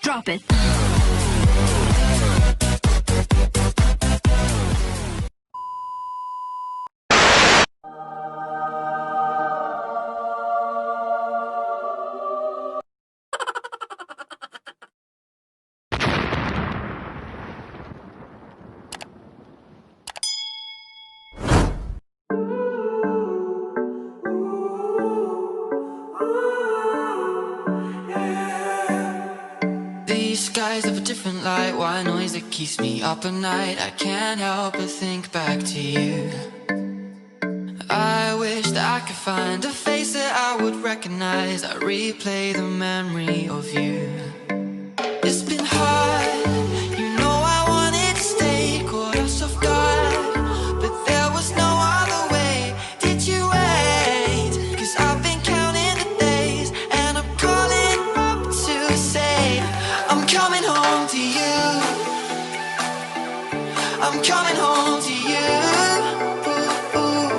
Drop it. These skies have a different light, white noise that keeps me up at night. I can't help but think back to you. I wish that I could find a face that I would recognize. I replay the memory of you. It's been hard, you know I wanted to stay, caught us off guard, but there was no other way. Did you wait? 'Cause I've been counting the days, and I'm calling up to say I'm coming home to you. I'm coming home to you. Ooh, ooh.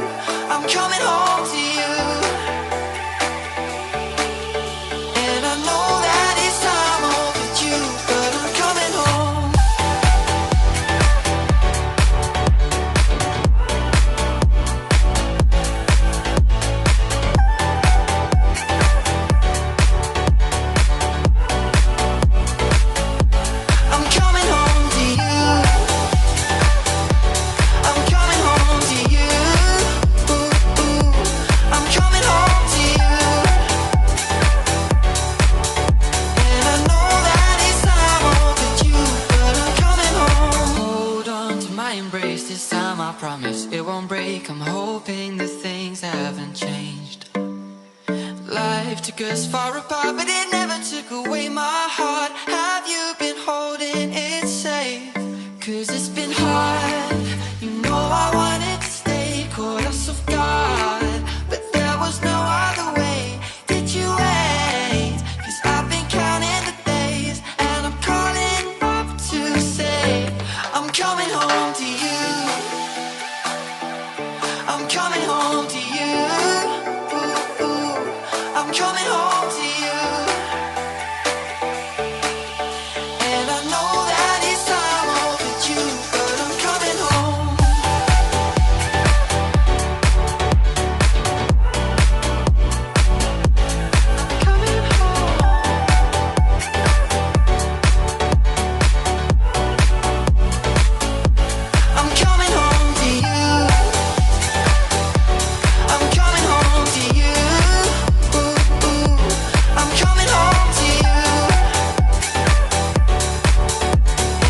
I'm coming home to you. And I know that it's time overdue, but I'm coming home. I'm coming home to you. I'm coming home to you. Ooh, ooh. I'm coming home to you. And I know that it's time overdue, but I'm coming home. Hold on to my embrace this time, I promise it won't break. I'm hoping that things haven't changed. Life took us far apart, but it never took away my heart. Have you been holding it safe? 'Cause it's been hard, you know I wanted to stay, caught us off guard, but there was no other way. Did you wait? 'Cause I've been counting the days, and I'm calling up to say I'm coming home to you. I'm coming home to you. Ooh, ooh. I'm coming home to you. And I know that it's time overdue, but I'm coming home. Coming home. I'm coming home to you. I'm coming home to you. Ooh, ooh. I'm coming home to you.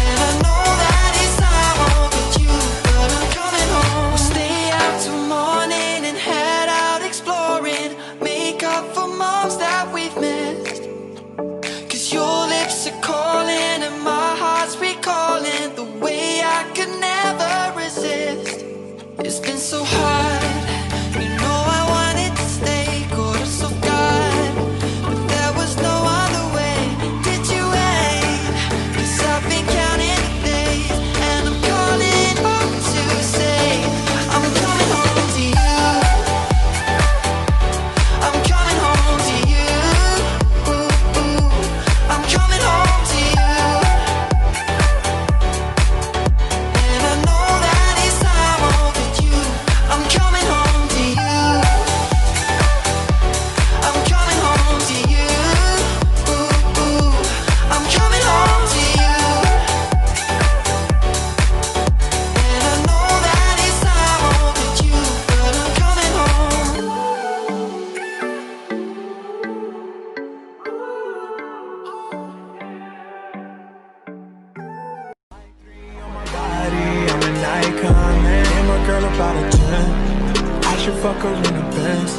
And I know that it's time overdue, but I'm coming home. We'll stay out till morning and head out exploring, make up for moms that we've missed. 'Cause your lips are calling and my heart's recalling the way I could never resist. It's been so hard, you know I wanted to stay, caught us off guard, but there was no other way. Did you wait? 'Cause I've been counting the days, and I'm calling up to say I'm coming home to you. I'm coming home to you. Ooh, ooh. I'm coming home to you. And I know that it's time overdue. I'm coming home to you. I'm coming home to you. Ooh, ooh. I'm coming home to you. And I know that it's time overdue, but I'm coming home. Body, I'm an icon, man. And my girl about a 10. I should fuck her in the Benz.